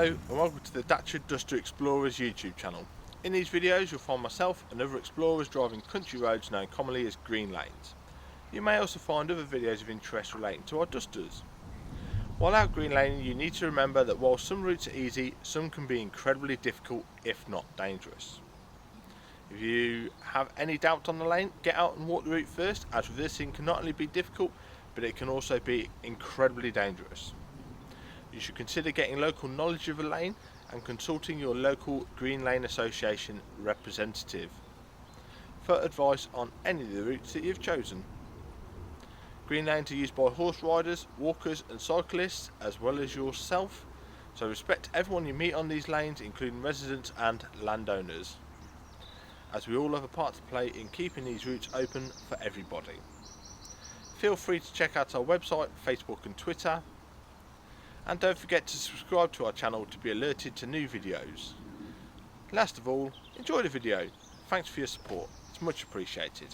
Hello and welcome to the Dacia Duster Explorers YouTube channel. In these videos you'll find myself and other explorers driving country roads known commonly as green lanes. You may also find other videos of interest relating to our Dusters. While out green laning, you need to remember that while some routes are easy, some can be incredibly difficult if not dangerous. If you have any doubt on the lane, get out and walk the route first, as reversing can not only be difficult but it can also be incredibly dangerous. You should consider getting local knowledge of a lane and consulting your local Green Lane Association representative for advice on any of the routes that you've chosen. Green lanes are used by horse riders, walkers and cyclists as well as yourself, so respect everyone you meet on these lanes, including residents and landowners, as we all have a part to play in keeping these routes open for everybody. Feel free to check out our website, Facebook and Twitter. And don't forget to subscribe to our channel to be alerted to new videos. Last of all, enjoy the video. Thanks for your support, it's much appreciated.